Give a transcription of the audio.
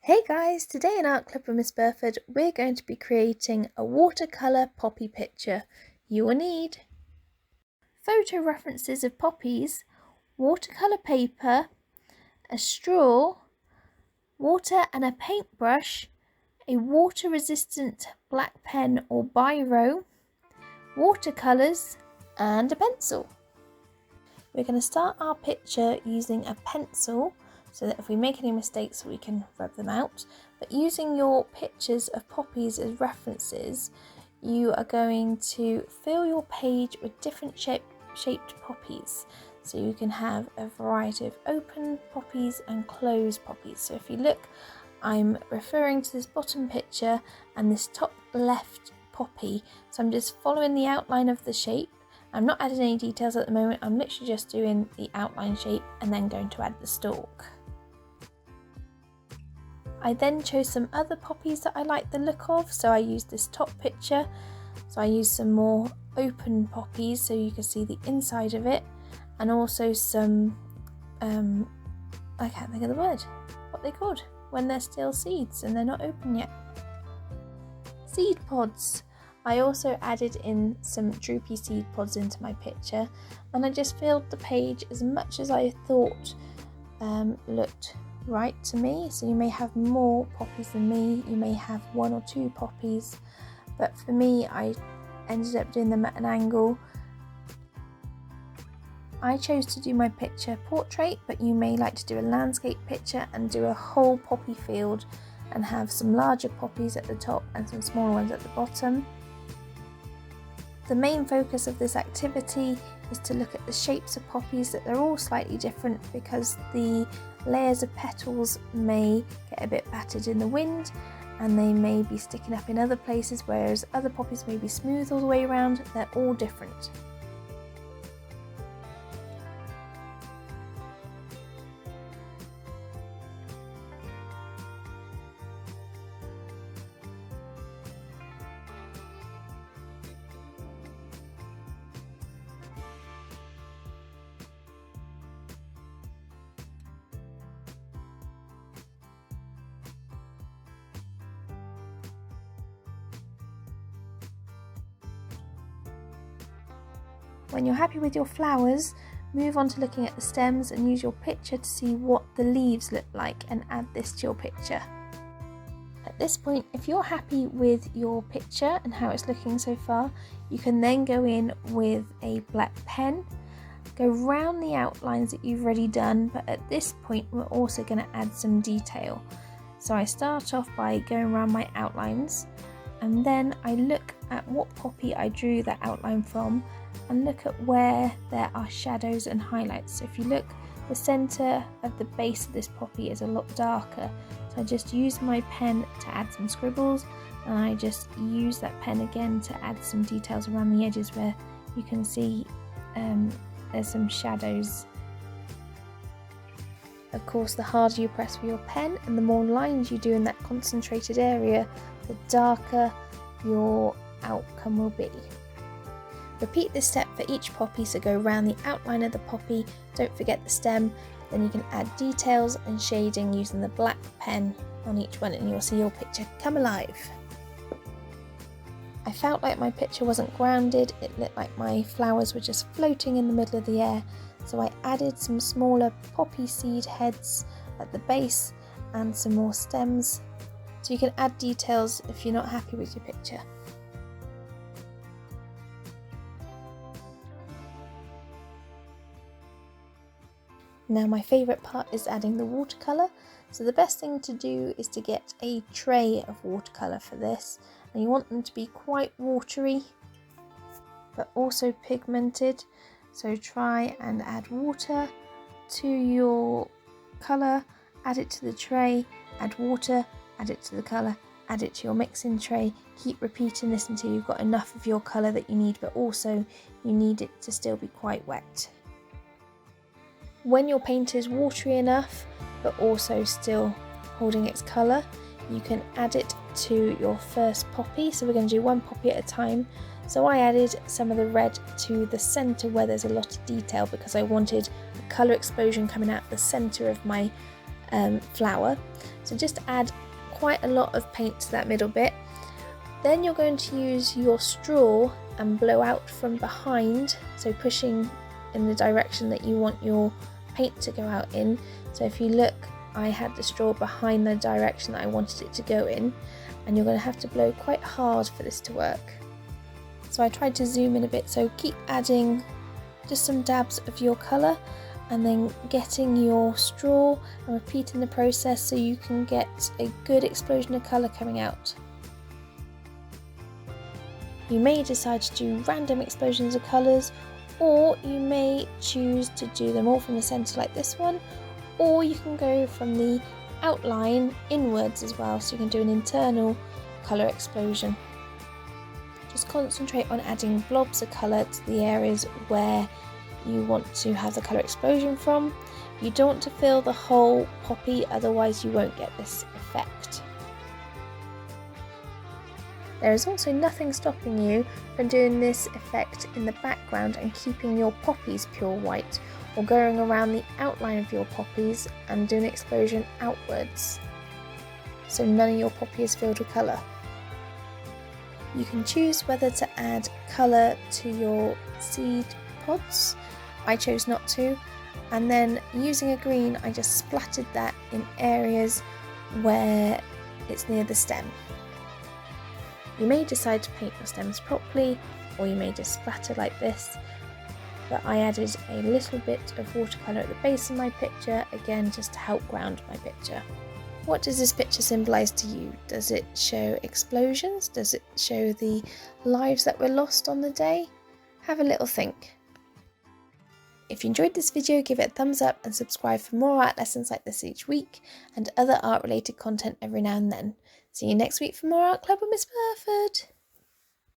Hey guys, today in Art Club with Miss Burford, we're going to be creating a watercolour poppy picture. You will need photo references of poppies, watercolour paper, a straw, water and a paintbrush, a water-resistant black pen or biro, watercolours and a pencil. We're going to start our picture using a pencil so that if we make any mistakes we can rub them out, but using your pictures of poppies as references, you are going to fill your page with different shaped poppies. So you can have a variety of open poppies and closed poppies. So if you look, I'm referring to this bottom picture and this top left poppy, so I'm just following the outline of the shape. I'm not adding any details at the moment, I'm literally just doing the outline shape and then going to add the stalk. I then chose some other poppies that I like the look of, so I used this top picture. So I used some more open poppies so you can see the inside of it, and also some, I can't think of the word, what they're called when they're still seeds and they're not open yet. Seed pods. I also added in some droopy seed pods into my picture, and I just filled the page as much as I thought looked right to me. So you may have more poppies than me, you may have one or two poppies, but for me I ended up doing them at an angle. I chose to do my picture portrait, but you may like to do a landscape picture and do a whole poppy field and have some larger poppies at the top and some smaller ones at the bottom. The main focus of this activity is to look at the shapes of poppies, that they're all slightly different because the layers of petals may get a bit battered in the wind and they may be sticking up in other places, whereas other poppies may be smooth all the way around. They're all different. When you're happy with your flowers, move on to looking at the stems and use your picture to see what the leaves look like and add this to your picture. At this point, if you're happy with your picture and how it's looking so far, you can then go in with a black pen, go round the outlines that you've already done, but at this point we're also going to add some detail. So I start off by going around my outlines, and then I look at what poppy I drew that outline from and look at where there are shadows and highlights. So if you look, the centre of the base of this poppy is a lot darker, so I just use my pen to add some scribbles, and I just use that pen again to add some details around the edges where you can see there's some shadows. Of course, the harder you press with your pen and the more lines you do in that concentrated area, the darker your outcome will be. Repeat this step for each poppy, so go around the outline of the poppy, don't forget the stem, then you can add details and shading using the black pen on each one and you'll see your picture come alive. I felt like my picture wasn't grounded, it looked like my flowers were just floating in the middle of the air, so I added some smaller poppy seed heads at the base and some more stems, so you can add details if you're not happy with your picture. Now my favourite part is adding the watercolour, so the best thing to do is to get a tray of watercolour for this, and you want them to be quite watery but also pigmented, so try and add water to your colour, add it to the tray, add water, add it to the colour, add it to your mixing tray, keep repeating this until you've got enough of your colour that you need, but also you need it to still be quite wet. When your paint is watery enough but also still holding its colour, you can add it to your first poppy. So we're going to do one poppy at a time. So I added some of the red to the centre where there's a lot of detail because I wanted a colour explosion coming out the centre of my flower. So just add quite a lot of paint to that middle bit. Then you're going to use your straw and blow out from behind, so pushing in the direction that you want your paint to go out in. So if you look, I had the straw behind the direction that I wanted it to go in, and you're going to have to blow quite hard for this to work. So I tried to zoom in a bit, so keep adding just some dabs of your colour and then getting your straw and repeating the process so you can get a good explosion of colour coming out. You may decide to do random explosions of colours, or you may choose to do them all from the centre like this one, or you can go from the outline inwards as well, so you can do an internal colour explosion. Just concentrate on adding blobs of colour to the areas where you want to have the colour explosion from. You don't want to fill the whole poppy, otherwise you won't get this effect. There is also nothing stopping you from doing this effect in the background and keeping your poppies pure white, or going around the outline of your poppies and doing an explosion outwards, so none of your poppy is filled with colour. You can choose whether to add colour to your seed pods. I chose not to, and then using a green I just splattered that in areas where it's near the stem. You may decide to paint your stems properly, or you may just splatter like this, but I added a little bit of watercolour at the base of my picture, again just to help ground my picture. What does this picture symbolise to you? Does it show explosions? Does it show the lives that were lost on the day? Have a little think. If you enjoyed this video, give it a thumbs up and subscribe for more art lessons like this each week, and other art related content every now and then. See you next week for more Art Club with Miss Burford.